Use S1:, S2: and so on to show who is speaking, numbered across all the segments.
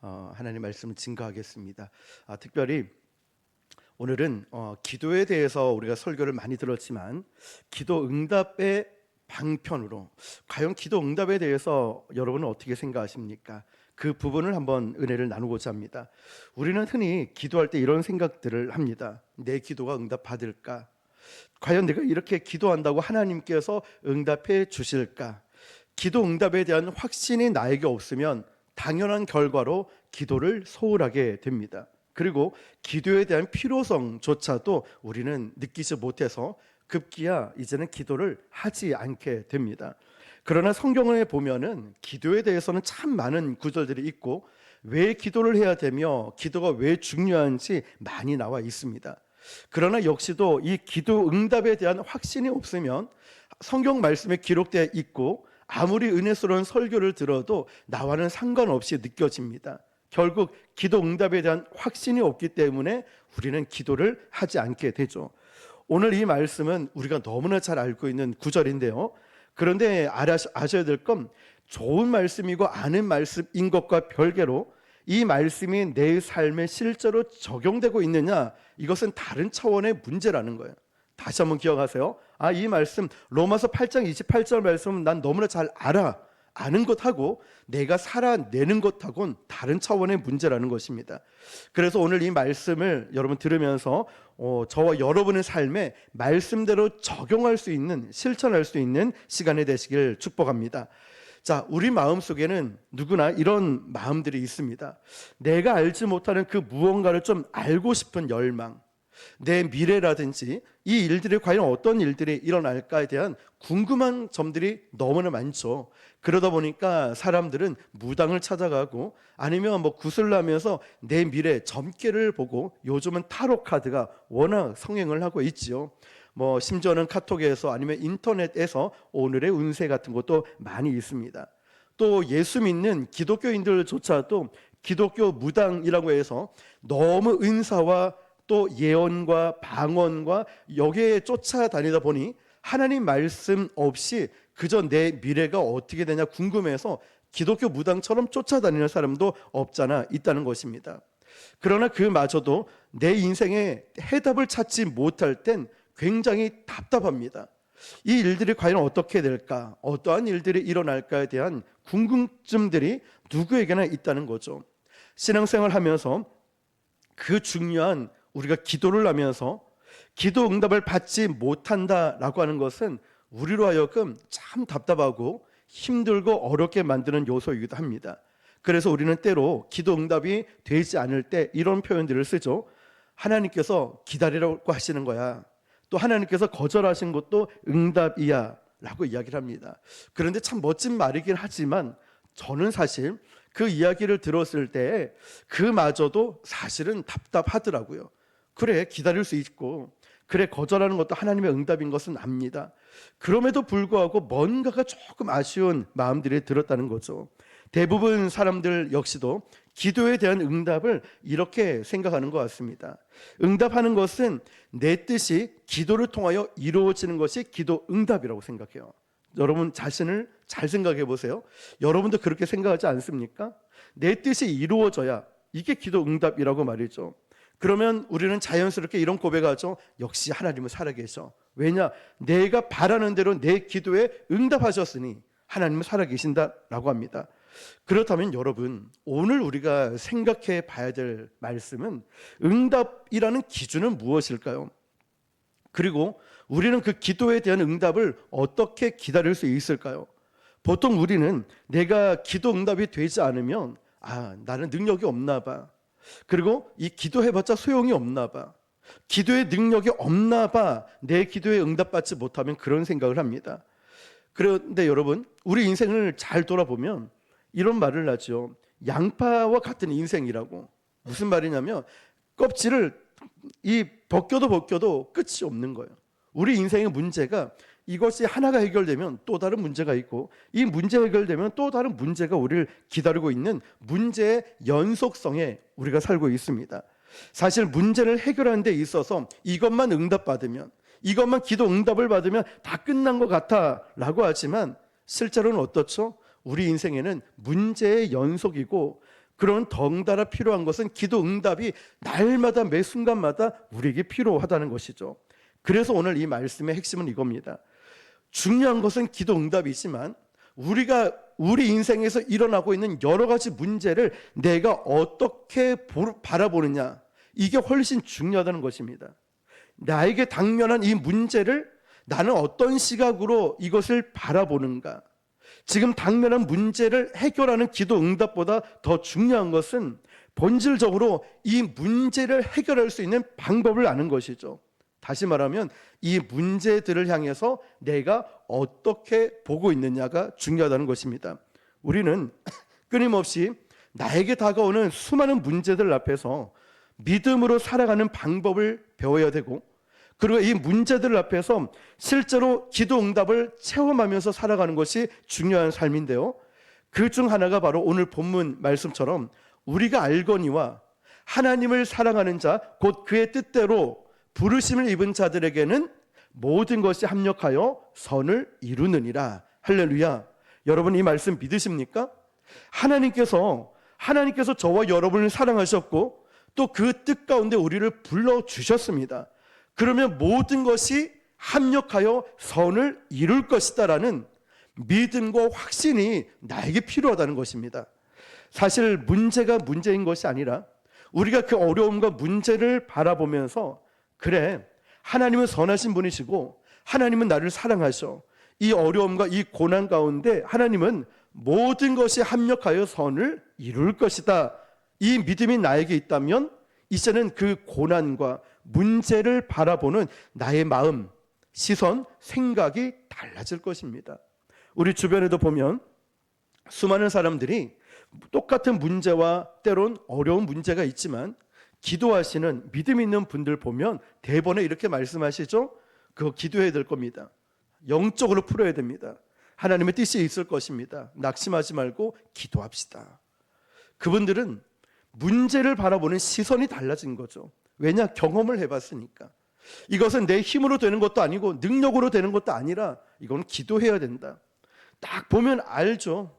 S1: 하나님 말씀을 증거하겠습니다. 특별히 오늘은 기도에 대해서 우리가 설교를 많이 들었지만 기도 응답의 방편으로 과연 기도 응답에 대해서 여러분은 어떻게 생각하십니까? 그 부분을 한번 은혜를 나누고자 합니다. 우리는 흔히 기도할 때 이런 생각들을 합니다. 내 기도가 응답받을까? 과연 내가 이렇게 기도한다고 하나님께서 응답해 주실까? 기도 응답에 대한 확신이 나에게 없으면 당연한 결과로 기도를 소홀하게 됩니다. 그리고 기도에 대한 필요성조차도 우리는 느끼지 못해서 급기야 이제는 기도를 하지 않게 됩니다. 그러나 성경에 보면은 기도에 대해서는 참 많은 구절들이 있고 왜 기도를 해야 되며 기도가 왜 중요한지 많이 나와 있습니다. 그러나 역시도 이 기도 응답에 대한 확신이 없으면 성경 말씀에 기록되어 있고 아무리 은혜스러운 설교를 들어도 나와는 상관없이 느껴집니다. 결국 기도 응답에 대한 확신이 없기 때문에 우리는 기도를 하지 않게 되죠. 오늘 이 말씀은 우리가 너무나 잘 알고 있는 구절인데요. 그런데 아셔야 될 건 좋은 말씀이고 아는 말씀인 것과 별개로 이 말씀이 내 삶에 실제로 적용되고 있느냐, 이것은 다른 차원의 문제라는 거예요. 다시 한번 기억하세요. 이 말씀 로마서 8장 28절 말씀은 난 너무나 잘 아는 것하고 내가 살아내는 것하고는 다른 차원의 문제라는 것입니다. 그래서 오늘 이 말씀을 여러분 들으면서 저와 여러분의 삶에 말씀대로 적용할 수 있는, 실천할 수 있는 시간이 되시길 축복합니다. 자, 우리 마음속에는 누구나 이런 마음들이 있습니다. 내가 알지 못하는 그 무언가를 좀 알고 싶은 열망, 내 미래라든지 이 일들이 과연 어떤 일들이 일어날까에 대한 궁금한 점들이 너무나 많죠. 그러다 보니까 사람들은 무당을 찾아가고 아니면 구슬라면서 내 미래 점괘를 보고, 요즘은 타로 카드가 워낙 성행을 하고 있지요. 심지어는 카톡에서 아니면 인터넷에서 오늘의 운세 같은 것도 많이 있습니다. 또 예수 믿는 기독교인들조차도 기독교 무당이라고 해서 너무 은사와 또 예언과 방언과 여기에 쫓아다니다 보니 하나님 말씀 없이 그저 내 미래가 어떻게 되냐 궁금해서 기독교 무당처럼 쫓아다니는 사람도 없잖아 있다는 것입니다. 그러나 그마저도 내 인생에 해답을 찾지 못할 땐 굉장히 답답합니다. 이 일들이 과연 어떻게 될까, 어떠한 일들이 일어날까에 대한 궁금증들이 누구에게나 있다는 거죠. 신앙생활 하면서 그 중요한 우리가 기도를 하면서 기도 응답을 받지 못한다라고 하는 것은 우리로 하여금 참 답답하고 힘들고 어렵게 만드는 요소이기도 합니다. 그래서 우리는 때로 기도 응답이 되지 않을 때 이런 표현들을 쓰죠. 하나님께서 기다리라고 하시는 거야. 또 하나님께서 거절하신 것도 응답이야 라고 이야기를 합니다. 그런데 참 멋진 말이긴 하지만 저는 사실 그 이야기를 들었을 때 그마저도 사실은 답답하더라고요. 그래, 기다릴 수 있고 그래, 거절하는 것도 하나님의 응답인 것은 압니다. 그럼에도 불구하고 뭔가가 조금 아쉬운 마음들이 들었다는 거죠. 대부분 사람들 역시도 기도에 대한 응답을 이렇게 생각하는 것 같습니다. 응답하는 것은 내 뜻이 기도를 통하여 이루어지는 것이 기도 응답이라고 생각해요. 여러분 자신을 잘 생각해 보세요. 여러분도 그렇게 생각하지 않습니까? 내 뜻이 이루어져야 이게 기도 응답이라고 말이죠. 그러면 우리는 자연스럽게 이런 고백하죠. 역시 하나님은 살아계셔. 왜냐? 내가 바라는 대로 내 기도에 응답하셨으니 하나님은 살아계신다라고 합니다. 그렇다면 여러분, 오늘 우리가 생각해 봐야 될 말씀은 응답이라는 기준은 무엇일까요? 그리고 우리는 그 기도에 대한 응답을 어떻게 기다릴 수 있을까요? 보통 우리는 내가 기도 응답이 되지 않으면 나는 능력이 없나 봐. 그리고 이 기도해봤자 소용이 없나 봐. 기도의 능력이 없나 봐. 내 기도에 응답받지 못하면 그런 생각을 합니다. 그런데 여러분, 우리 인생을 잘 돌아보면 이런 말을 하죠. 양파와 같은 인생이라고. 무슨 말이냐면 껍질을 벗겨도 끝이 없는 거예요. 우리 인생의 문제가 이것이 하나가 해결되면 또 다른 문제가 있고, 이 문제 해결되면 또 다른 문제가 우리를 기다리고 있는 문제의 연속성에 우리가 살고 있습니다. 사실 문제를 해결하는 데 있어서 이것만 응답받으면, 이것만 기도 응답을 받으면 다 끝난 것 같아 라고 하지만 실제로는 어떻죠? 우리 인생에는 문제의 연속이고 그런 덩달아 필요한 것은 기도 응답이 날마다 매 순간마다 우리에게 필요하다는 것이죠. 그래서 오늘 이 말씀의 핵심은 이겁니다. 중요한 것은 기도 응답이지만 우리가 우리 인생에서 일어나고 있는 여러 가지 문제를 내가 어떻게 바라보느냐, 이게 훨씬 중요하다는 것입니다. 나에게 당면한 이 문제를 나는 어떤 시각으로 이것을 바라보는가. 지금 당면한 문제를 해결하는 기도 응답보다 더 중요한 것은 본질적으로 이 문제를 해결할 수 있는 방법을 아는 것이죠. 다시 말하면 이 문제들을 향해서 내가 어떻게 보고 있느냐가 중요하다는 것입니다. 우리는 끊임없이 나에게 다가오는 수많은 문제들 앞에서 믿음으로 살아가는 방법을 배워야 되고, 그리고 이 문제들 앞에서 실제로 기도 응답을 체험하면서 살아가는 것이 중요한 삶인데요, 그 중 하나가 바로 오늘 본문 말씀처럼 우리가 알거니와 하나님을 사랑하는 자 곧 그의 뜻대로 부르심을 입은 자들에게는 모든 것이 합력하여 선을 이루느니라. 할렐루야. 여러분, 이 말씀 믿으십니까? 하나님께서 저와 여러분을 사랑하셨고 또 그 뜻 가운데 우리를 불러주셨습니다. 그러면 모든 것이 합력하여 선을 이룰 것이다라는 믿음과 확신이 나에게 필요하다는 것입니다. 사실 문제가 문제인 것이 아니라 우리가 그 어려움과 문제를 바라보면서, 그래, 하나님은 선하신 분이시고 하나님은 나를 사랑하셔, 이 어려움과 이 고난 가운데 하나님은 모든 것이 합력하여 선을 이룰 것이다, 이 믿음이 나에게 있다면 이제는 그 고난과 문제를 바라보는 나의 마음, 시선, 생각이 달라질 것입니다. 우리 주변에도 보면 수많은 사람들이 똑같은 문제와 때론 어려운 문제가 있지만 기도하시는 믿음 있는 분들 보면 대번에 이렇게 말씀하시죠. 그거 기도해야 될 겁니다. 영적으로 풀어야 됩니다. 하나님의 뜻이 있을 것입니다. 낙심하지 말고 기도합시다. 그분들은 문제를 바라보는 시선이 달라진 거죠. 왜냐? 경험을 해봤으니까. 이것은 내 힘으로 되는 것도 아니고 능력으로 되는 것도 아니라 이건 기도해야 된다. 딱 보면 알죠.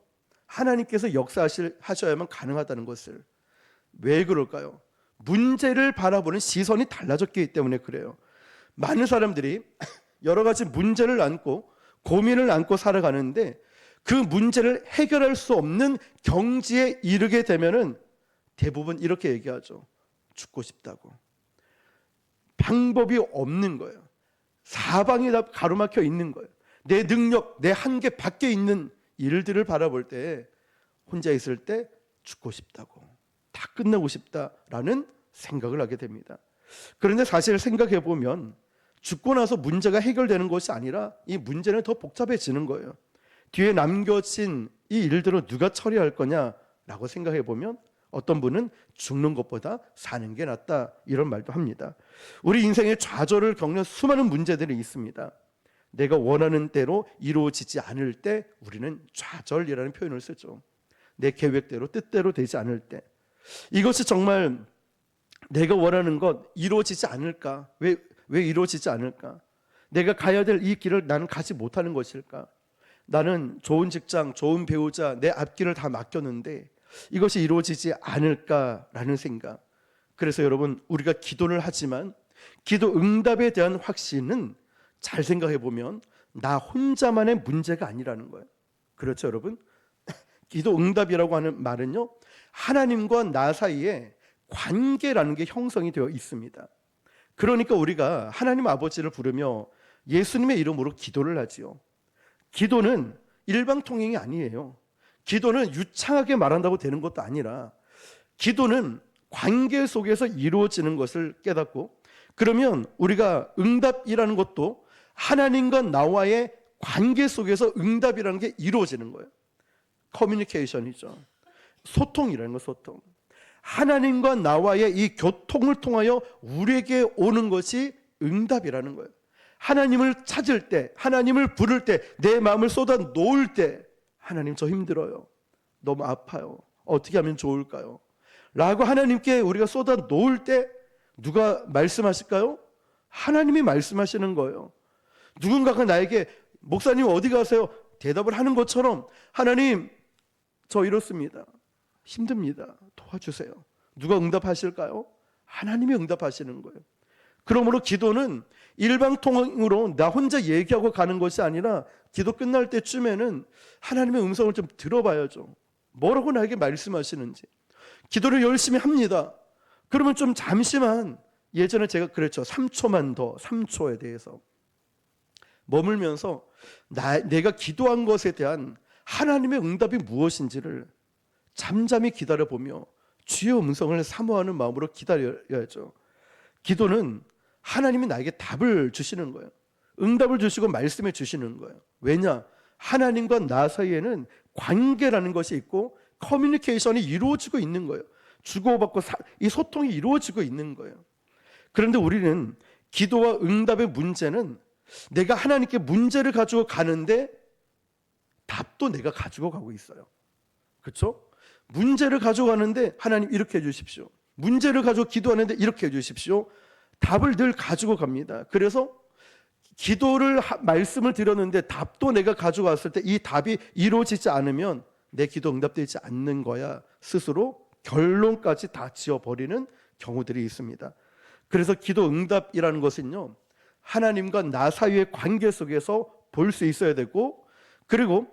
S1: 하나님께서 역사하셔야만 가능하다는 것을. 왜 그럴까요? 문제를 바라보는 시선이 달라졌기 때문에 그래요. 많은 사람들이 여러 가지 문제를 안고 고민을 안고 살아가는데 그 문제를 해결할 수 없는 경지에 이르게 되면은 대부분 이렇게 얘기하죠. 죽고 싶다고. 방법이 없는 거예요. 사방이 다 가로막혀 있는 거예요. 내 능력, 내 한계 밖에 있는 일들을 바라볼 때, 혼자 있을 때 죽고 싶다고, 다 끝내고 싶다라는 생각을 하게 됩니다. 그런데 사실 생각해 보면 죽고 나서 문제가 해결되는 것이 아니라 이 문제는 더 복잡해지는 거예요. 뒤에 남겨진 이 일들을 누가 처리할 거냐라고 생각해 보면 어떤 분은 죽는 것보다 사는 게 낫다, 이런 말도 합니다. 우리 인생에 좌절을 겪는 수많은 문제들이 있습니다. 내가 원하는 대로 이루어지지 않을 때 우리는 좌절이라는 표현을 쓰죠. 내 계획대로 뜻대로 되지 않을 때, 이것이 정말 내가 원하는 것 이루어지지 않을까? 왜 이루어지지 않을까? 내가 가야 될 이 길을 나는 가지 못하는 것일까? 나는 좋은 직장, 좋은 배우자, 내 앞길을 다 맡겼는데 이것이 이루어지지 않을까라는 생각. 그래서 여러분, 우리가 기도를 하지만 기도 응답에 대한 확신은 잘 생각해 보면 나 혼자만의 문제가 아니라는 거예요. 그렇죠, 여러분? 기도 응답이라고 하는 말은요, 하나님과 나 사이에 관계라는 게 형성이 되어 있습니다. 그러니까 우리가 하나님 아버지를 부르며 예수님의 이름으로 기도를 하지요. 기도는 일방통행이 아니에요. 기도는 유창하게 말한다고 되는 것도 아니라 기도는 관계 속에서 이루어지는 것을 깨닫고, 그러면 우리가 응답이라는 것도 하나님과 나와의 관계 속에서 응답이라는 게 이루어지는 거예요. 커뮤니케이션이죠. 소통이라는 거, 소통. 하나님과 나와의 이 교통을 통하여 우리에게 오는 것이 응답이라는 거예요. 하나님을 찾을 때, 하나님을 부를 때, 내 마음을 쏟아 놓을 때, 하나님 저 힘들어요, 너무 아파요, 어떻게 하면 좋을까요? 라고 하나님께 우리가 쏟아 놓을 때 누가 말씀하실까요? 하나님이 말씀하시는 거예요. 누군가가 나에게 목사님 어디 가세요? 대답을 하는 것처럼 하나님 저 이렇습니다, 힘듭니다. 도와주세요. 누가 응답하실까요? 하나님이 응답하시는 거예요. 그러므로 기도는 일방통행으로 나 혼자 얘기하고 가는 것이 아니라 기도 끝날 때쯤에는 하나님의 음성을 좀 들어봐야죠. 뭐라고 나에게 말씀하시는지. 기도를 열심히 합니다. 그러면 좀 잠시만, 예전에 제가 그랬죠. 3초만 더, 3초에 대해서 머물면서 내가 기도한 것에 대한 하나님의 응답이 무엇인지를 잠잠히 기다려보며 주의 음성을 사모하는 마음으로 기다려야죠. 기도는 하나님이 나에게 답을 주시는 거예요. 응답을 주시고 말씀해 주시는 거예요. 왜냐? 하나님과 나 사이에는 관계라는 것이 있고 커뮤니케이션이 이루어지고 있는 거예요. 주고받고 이 소통이 이루어지고 있는 거예요. 그런데 우리는 기도와 응답의 문제는 내가 하나님께 문제를 가지고 가는데 답도 내가 가지고 가고 있어요. 그렇죠? 문제를 가지고 가는데 하나님 이렇게 해주십시오. 문제를 가지고 기도하는데 이렇게 해주십시오. 답을 늘 가지고 갑니다. 그래서 기도를 말씀을 드렸는데 답도 내가 가지고 왔을 때 이 답이 이루어지지 않으면 내 기도 응답되지 않는 거야. 스스로 결론까지 다 지어버리는 경우들이 있습니다. 그래서 기도 응답이라는 것은요, 하나님과 나 사이의 관계 속에서 볼 수 있어야 되고, 그리고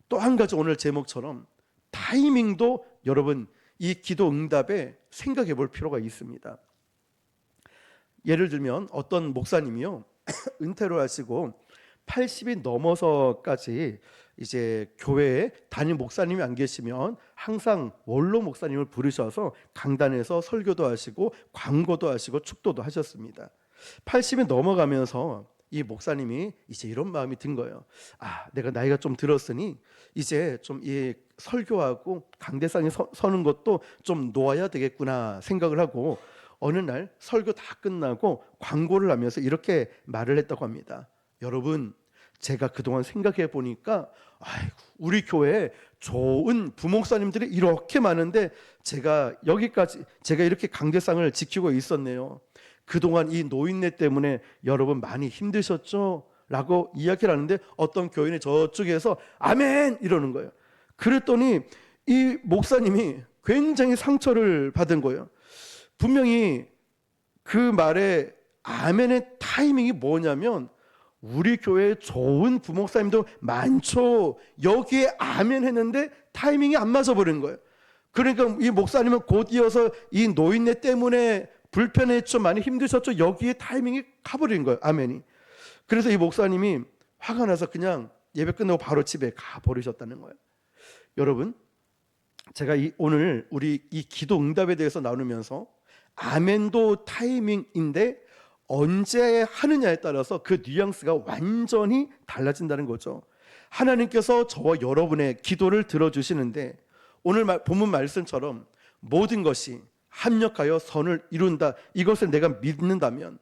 S1: 또 한 가지 오늘 제목처럼 타이밍도 여러분 이 기도 응답에 생각해 볼 필요가 있습니다. 예를 들면 어떤 목사님이요 은퇴를 하시고 80이 넘어서까지 이제 교회에 담임 목사님이 안 계시면 항상 원로 목사님을 부르셔서 강단에서 설교도 하시고 광고도 하시고 축도도 하셨습니다. 80이 넘어가면서 이 목사님이 이제 이런 마음이 든 거예요. 내가 나이가 좀 들었으니 이제 좀 이 설교하고 강대상에 서는 것도 좀 놓아야 되겠구나 생각을 하고 어느 날 설교 다 끝나고 광고를 하면서 이렇게 말을 했다고 합니다. 여러분, 제가 그동안 생각해 보니까 우리 교회에 좋은 부목사님들이 이렇게 많은데 제가 이렇게 강대상을 지키고 있었네요. 그동안 이 노인네 때문에 여러분 많이 힘드셨죠? 라고 이야기를 하는데 어떤 교인이 저쪽에서 아멘! 이러는 거예요. 그랬더니 이 목사님이 굉장히 상처를 받은 거예요. 분명히 그 말에 아멘의 타이밍이 뭐냐면 우리 교회에 좋은 부목사님도 많죠. 여기에 아멘 했는데 타이밍이 안 맞아버린 거예요. 그러니까 이 목사님은 곧 이어서 이 노인네 때문에 불편했죠, 많이 힘드셨죠, 여기에 타이밍이 가버린 거예요. 아멘이. 그래서 이 목사님이 화가 나서 그냥 예배 끝나고 바로 집에 가버리셨다는 거예요. 여러분, 제가 오늘 우리 이 기도 응답에 대해서 나누면서 아멘도 타이밍인데 언제 하느냐에 따라서 그 뉘앙스가 완전히 달라진다는 거죠. 하나님께서 저와 여러분의 기도를 들어주시는데 오늘 본문 말씀처럼 모든 것이 합력하여 선을 이룬다, 이것을 내가 믿는다면,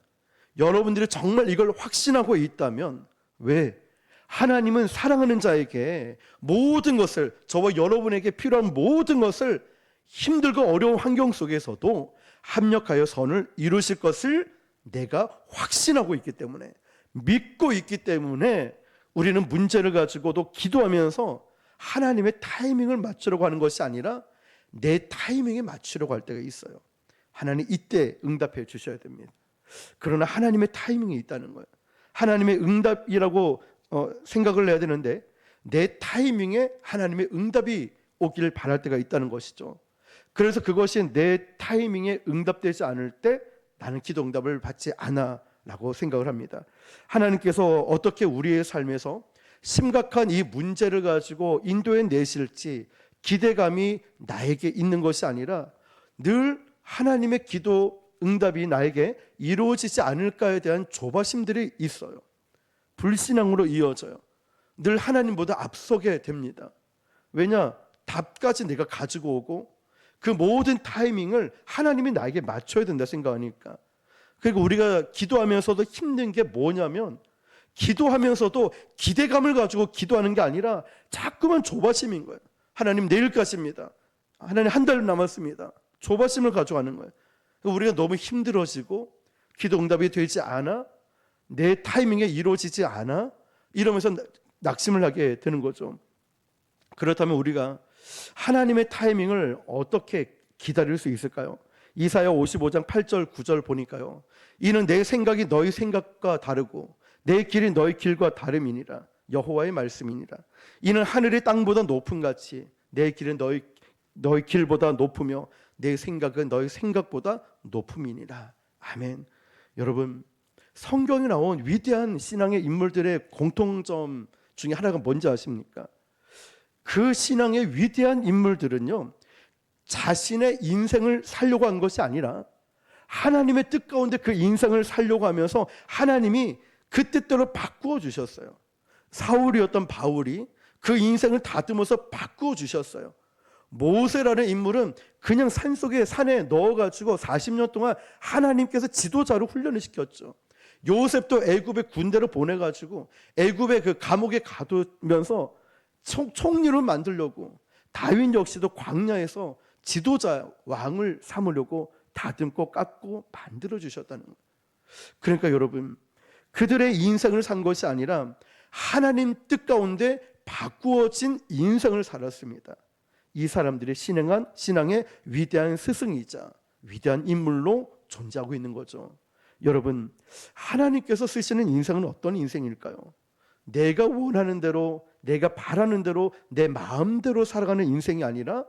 S1: 여러분들이 정말 이걸 확신하고 있다면, 왜? 하나님은 사랑하는 자에게 모든 것을, 저와 여러분에게 필요한 모든 것을 힘들고 어려운 환경 속에서도 합력하여 선을 이루실 것을 내가 확신하고 있기 때문에, 믿고 있기 때문에 우리는 문제를 가지고도 기도하면서 하나님의 타이밍을 맞추려고 하는 것이 아니라 내 타이밍에 맞추려고 할 때가 있어요. 하나님 이때 응답해 주셔야 됩니다. 그러나 하나님의 타이밍이 있다는 거예요. 하나님의 응답이라고 생각을 해야 되는데 내 타이밍에 하나님의 응답이 오기를 바랄 때가 있다는 것이죠. 그래서 그것이 내 타이밍에 응답되지 않을 때 나는 기도 응답을 받지 않아 라고 생각을 합니다. 하나님께서 어떻게 우리의 삶에서 심각한 이 문제를 가지고 인도해 내실지 기대감이 나에게 있는 것이 아니라 늘 하나님의 기도 응답이 나에게 이루어지지 않을까에 대한 조바심들이 있어요. 불신앙으로 이어져요. 늘 하나님보다 앞서게 됩니다. 왜냐? 답까지 내가 가지고 오고 그 모든 타이밍을 하나님이 나에게 맞춰야 된다 생각하니까. 그리고 우리가 기도하면서도 힘든 게 뭐냐면 기도하면서도 기대감을 가지고 기도하는 게 아니라 자꾸만 조바심인 거예요. 하나님 내일까지입니다. 하나님 한 달 남았습니다. 조바심을 가져가는 거예요. 우리가 너무 힘들어지고 기도 응답이 되지 않아, 내 타이밍에 이루어지지 않아, 이러면서 낙심을 하게 되는 거죠. 그렇다면 우리가 하나님의 타이밍을 어떻게 기다릴 수 있을까요? 이사야 55장 8절 9절 보니까요, 이는 내 생각이 너희 생각과 다르고 내 길이 너희 길과 다름이니라. 여호와의 말씀이니라. 이는 하늘이 땅보다 높음 같이 내 길은 너희 길보다 높으며 내 생각은 너희 생각보다 높음이니라. 아멘. 여러분, 성경에 나온 위대한 신앙의 인물들의 공통점 중에 하나가 뭔지 아십니까? 그 신앙의 위대한 인물들은요, 자신의 인생을 살려고 한 것이 아니라 하나님의 뜻 가운데 그 인생을 살려고 하면서 하나님이 그 뜻대로 바꾸어 주셨어요. 사울이었던 바울이 그 인생을 다듬어서 바꾸어 주셨어요. 모세라는 인물은 그냥 산에 넣어가지고 40년 동안 하나님께서 지도자로 훈련을 시켰죠. 요셉도 애굽의 군대로 보내가지고 애굽의 그 감옥에 가두면서 총리를 만들려고, 다윗 역시도 광야에서 지도자 왕을 삼으려고 다듬고 깎고 만들어 주셨다는 거예요. 그러니까 여러분, 그들의 인생을 산 것이 아니라 하나님 뜻 가운데 바꾸어진 인생을 살았습니다. 이 사람들이 신앙의 위대한 스승이자 위대한 인물로 존재하고 있는 거죠. 여러분, 하나님께서 쓰시는 인생은 어떤 인생일까요? 내가 원하는 대로, 내가 바라는 대로, 내 마음대로 살아가는 인생이 아니라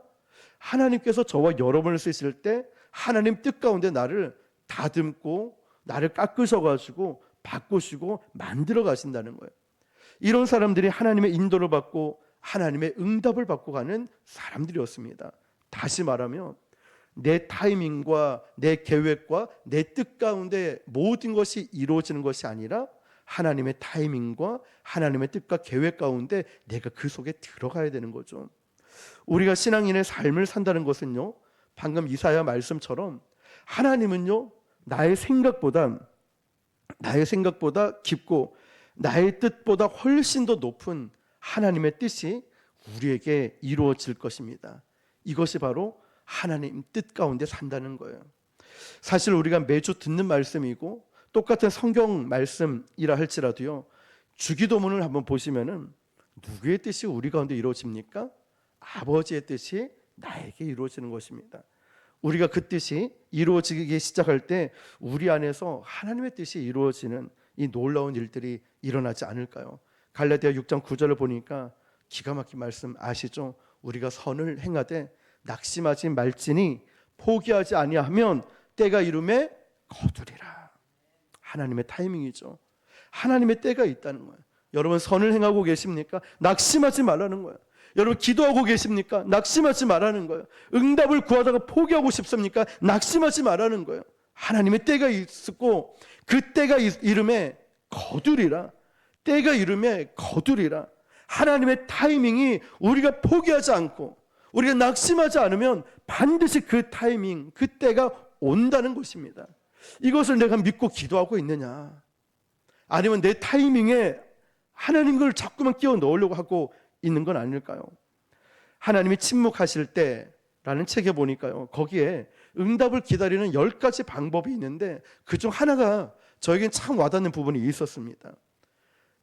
S1: 하나님께서 저와 여러분을 쓰실 때 하나님 뜻 가운데 나를 다듬고 나를 깎으셔가지고 바꾸시고 만들어 가신다는 거예요. 이런 사람들이 하나님의 인도를 받고 하나님의 응답을 받고 가는 사람들이었습니다. 다시 말하면 내 타이밍과 내 계획과 내 뜻 가운데 모든 것이 이루어지는 것이 아니라 하나님의 타이밍과 하나님의 뜻과 계획 가운데 내가 그 속에 들어가야 되는 거죠. 우리가 신앙인의 삶을 산다는 것은요, 방금 이사야 말씀처럼 하나님은요, 나의 생각보다 깊고 나의 뜻보다 훨씬 더 높은 하나님의 뜻이 우리에게 이루어질 것입니다. 이것이 바로 하나님 뜻 가운데 산다는 거예요. 사실 우리가 매주 듣는 말씀이고 똑같은 성경 말씀이라 할지라도요, 주기도문을 한번 보시면은 누구의 뜻이 우리 가운데 이루어집니까? 아버지의 뜻이 나에게 이루어지는 것입니다. 우리가 그 뜻이 이루어지기 시작할 때 우리 안에서 하나님의 뜻이 이루어지는 이 놀라운 일들이 일어나지 않을까요? 갈라디아 6장 9절을 보니까 기가 막힌 말씀 아시죠? 우리가 선을 행하되 낙심하지 말지니 포기하지 아니하면 때가 이름에 거두리라. 하나님의 타이밍이죠. 하나님의 때가 있다는 거예요. 여러분, 선을 행하고 계십니까? 낙심하지 말라는 거예요. 여러분, 기도하고 계십니까? 낙심하지 말라는 거예요. 응답을 구하다가 포기하고 싶습니까? 낙심하지 말라는 거예요. 하나님의 때가 있고 그 때가 이름에 거두리라. 때가 이름에 거두리라. 하나님의 타이밍이 우리가 포기하지 않고 우리가 낙심하지 않으면 반드시 그 타이밍, 그 때가 온다는 것입니다. 이것을 내가 믿고 기도하고 있느냐, 아니면 내 타이밍에 하나님 걸 자꾸만 끼워 넣으려고 하고 있는 건 아닐까요? 하나님이 침묵하실 때라는 책에 보니까요, 거기에 응답을 기다리는 10가지 방법이 있는데 그중 하나가 저에겐 참 와닿는 부분이 있었습니다.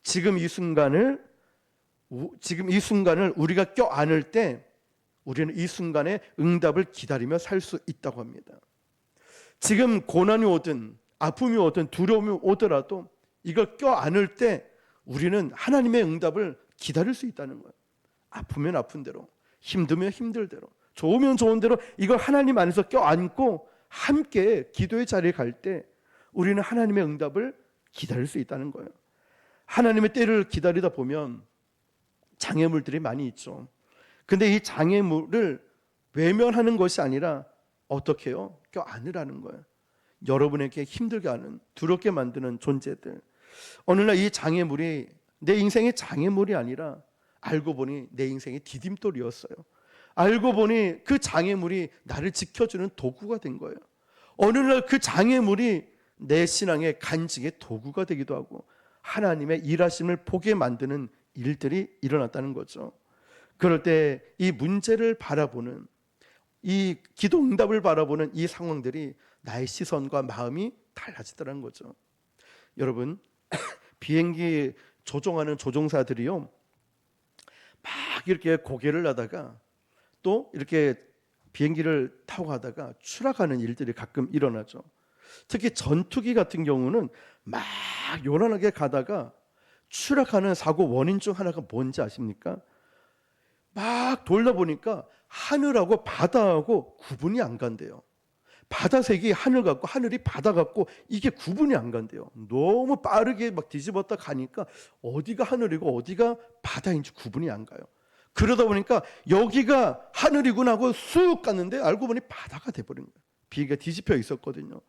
S1: 지금 이 순간을 우리가 껴안을 때 우리는 이 순간에 응답을 기다리며 살 수 있다고 합니다. 지금 고난이 오든 아픔이 오든 두려움이 오더라도 이걸 껴안을 때 우리는 하나님의 응답을 기다릴 수 있다는 거예요. 아프면 아픈 대로, 힘들면 힘들 대로, 좋으면 좋은 대로 이걸 하나님 안에서 껴안고 함께 기도의 자리에 갈 때 우리는 하나님의 응답을 기다릴 수 있다는 거예요. 하나님의 때를 기다리다 보면 장애물들이 많이 있죠. 근데 이 장애물을 외면하는 것이 아니라 어떻게 해요? 껴안으라는 거예요. 여러분에게 힘들게 하는, 두렵게 만드는 존재들, 어느 날 이 장애물이 내 인생의 장애물이 아니라 알고 보니 내 인생의 디딤돌이었어요. 알고 보니 그 장애물이 나를 지켜주는 도구가 된 거예요. 어느 날 그 장애물이 내 신앙의 간직의 도구가 되기도 하고 하나님의 일하심을 보게 만드는 일들이 일어났다는 거죠. 그럴 때 이 문제를 바라보는, 이 기도 응답을 바라보는 이 상황들이 나의 시선과 마음이 달라지더라는 거죠. 여러분, 비행기 조종하는 조종사들이요, 막 이렇게 고개를 하다가 또 이렇게 비행기를 타고 가다가 추락하는 일들이 가끔 일어나죠. 특히 전투기 같은 경우는 막 요란하게 가다가 추락하는 사고 원인 중 하나가 뭔지 아십니까? 막 돌다 보니까 하늘하고 바다하고 구분이 안 간대요. 바다색이 하늘 같고 하늘이 바다 같고 이게 구분이 안 간대요. 너무 빠르게 막 뒤집었다 가니까 어디가 하늘이고 어디가 바다인지 구분이 안 가요. 그러다 보니까 여기가 하늘이구나 하고 쑥 갔는데 알고 보니 바다가 돼버린 거예요. 비행기가 뒤집혀 있었거든요.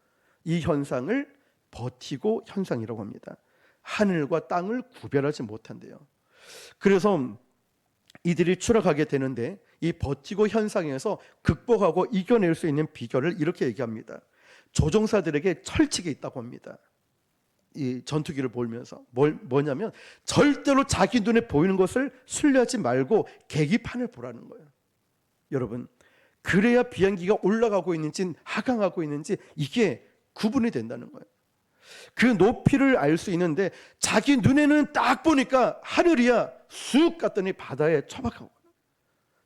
S1: 이 현상을 버티고 현상이라고 합니다. 하늘과 땅을 구별하지 못한대요. 그래서 이들이 추락하게 되는데 이 버티고 현상에서 극복하고 이겨낼 수 있는 비결을 이렇게 얘기합니다. 조종사들에게 철칙이 있다고 합니다. 이 전투기를 보면서 뭐냐면 절대로 자기 눈에 보이는 것을 신뢰하지 말고 계기판을 보라는 거예요. 여러분, 그래야 비행기가 올라가고 있는지 하강하고 있는지 이게 구분이 된다는 거예요. 그 높이를 알 수 있는데 자기 눈에는 딱 보니까 하늘이야 쑥 갔더니 바다에 처박하고,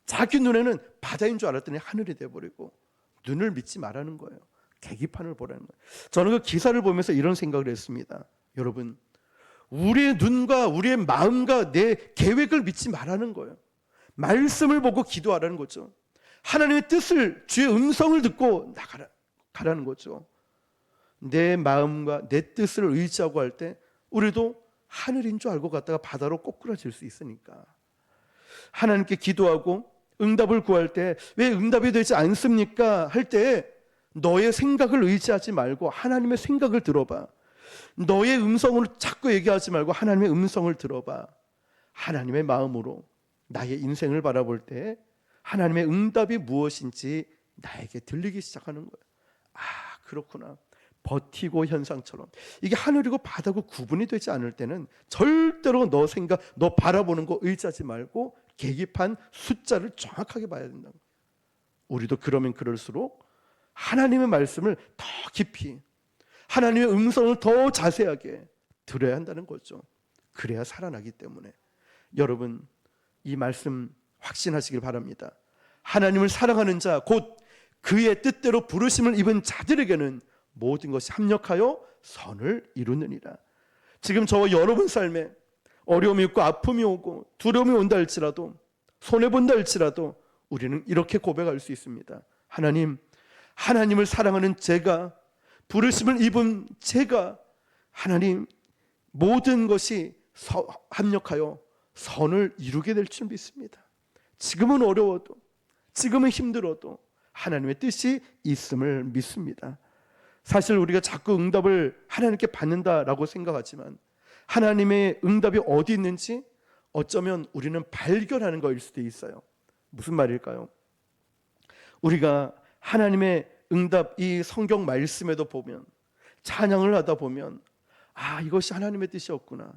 S1: 자기 눈에는 바다인 줄 알았더니 하늘이 돼버리고 눈을 믿지 말라는 거예요. 계기판을 보라는 거예요. 저는 그 기사를 보면서 이런 생각을 했습니다. 여러분, 우리의 눈과 우리의 마음과 내 계획을 믿지 말라는 거예요. 말씀을 보고 기도하라는 거죠. 하나님의 뜻을, 주의 음성을 듣고 가라는 거죠. 내 마음과 내 뜻을 의지하고 할 때 우리도 하늘인 줄 알고 갔다가 바다로 꼬꾸라질 수 있으니까 하나님께 기도하고 응답을 구할 때 왜 응답이 되지 않습니까? 할 때 너의 생각을 의지하지 말고 하나님의 생각을 들어봐. 너의 음성으로 자꾸 얘기하지 말고 하나님의 음성을 들어봐. 하나님의 마음으로 나의 인생을 바라볼 때 하나님의 응답이 무엇인지 나에게 들리기 시작하는 거예요. 아, 그렇구나. 버티고 현상처럼 이게 하늘이고 바다고 구분이 되지 않을 때는 절대로 너 생각, 너 바라보는 거 의지하지 말고 계기판 숫자를 정확하게 봐야 된다. 우리도 그러면 그럴수록 하나님의 말씀을 더 깊이, 하나님의 음성을 더 자세하게 들어야 한다는 거죠. 그래야 살아나기 때문에 여러분, 이 말씀 확신하시길 바랍니다. 하나님을 사랑하는 자, 곧 그의 뜻대로 부르심을 입은 자들에게는 모든 것이 합력하여 선을 이루느니라. 지금 저와 여러분 삶에 어려움이 있고 아픔이 오고 두려움이 온다 할지라도, 손해본다 할지라도 우리는 이렇게 고백할 수 있습니다. 하나님, 하나님을 사랑하는 제가, 부르심을 입은 제가, 하나님, 모든 것이 합력하여 선을 이루게 될 줄 믿습니다. 지금은 어려워도, 지금은 힘들어도 하나님의 뜻이 있음을 믿습니다. 사실 우리가 자꾸 응답을 하나님께 받는다라고 생각하지만 하나님의 응답이 어디 있는지 어쩌면 우리는 발견하는 것일 수도 있어요. 무슨 말일까요? 우리가 하나님의 응답, 이 성경 말씀에도 보면, 찬양을 하다 보면 아, 이것이 하나님의 뜻이었구나.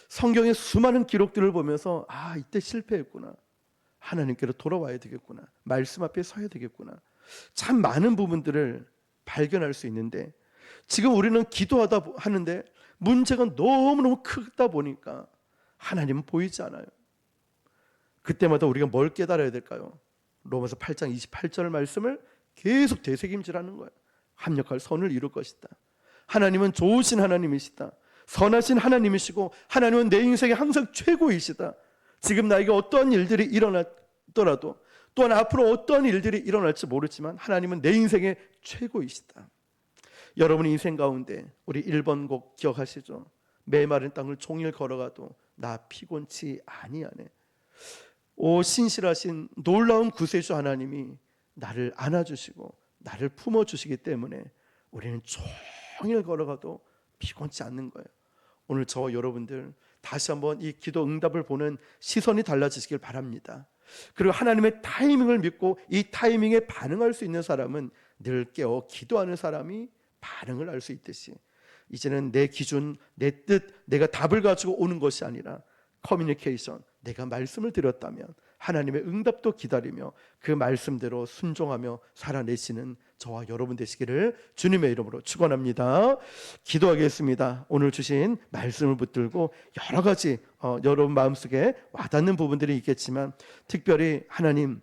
S1: 성경의 수많은 기록들을 보면서 아, 이때 실패했구나. 하나님께로 돌아와야 되겠구나. 말씀 앞에 서야 되겠구나. 참 많은 부분들을 발견할 수 있는데 지금 우리는 기도하다 하는데 문제가 너무너무 크다 보니까 하나님은 보이지 않아요. 그때마다 우리가 뭘 깨달아야 될까요? 로마서 8장 28절 말씀을 계속 되새김질하는 거예요. 합력할 선을 이룰 것이다. 하나님은 좋으신 하나님이시다. 선하신 하나님이시고 하나님은 내 인생에 항상 최고이시다. 지금 나에게 어떠한 일들이 일어났더라도 또한 앞으로 어떠한 일들이 일어날지 모르지만 하나님은 내 인생의 최고이시다. 여러분 인생 가운데 우리 1번 곡 기억하시죠? 메마른 땅을 종일 걸어가도 나 피곤치 아니하네. 오 신실하신 놀라운 구세주 하나님이 나를 안아주시고 나를 품어주시기 때문에 우리는 종일 걸어가도 피곤치 않는 거예요. 오늘 저와 여러분들 다시 한번 이 기도 응답을 보는 시선이 달라지시길 바랍니다. 그리고 하나님의 타이밍을 믿고 이 타이밍에 반응할 수 있는 사람은 늘 깨어 기도하는 사람이 반응을 할 수 있듯이 이제는 내 기준, 내 뜻, 내가 답을 가지고 오는 것이 아니라 커뮤니케이션, 내가 말씀을 드렸다면 하나님의 응답도 기다리며 그 말씀대로 순종하며 살아내시는 저와 여러분 되시기를 주님의 이름으로 축원합니다. 기도하겠습니다. 오늘 주신 말씀을 붙들고 여러 가지 여러분 마음속에 와닿는 부분들이 있겠지만 특별히 하나님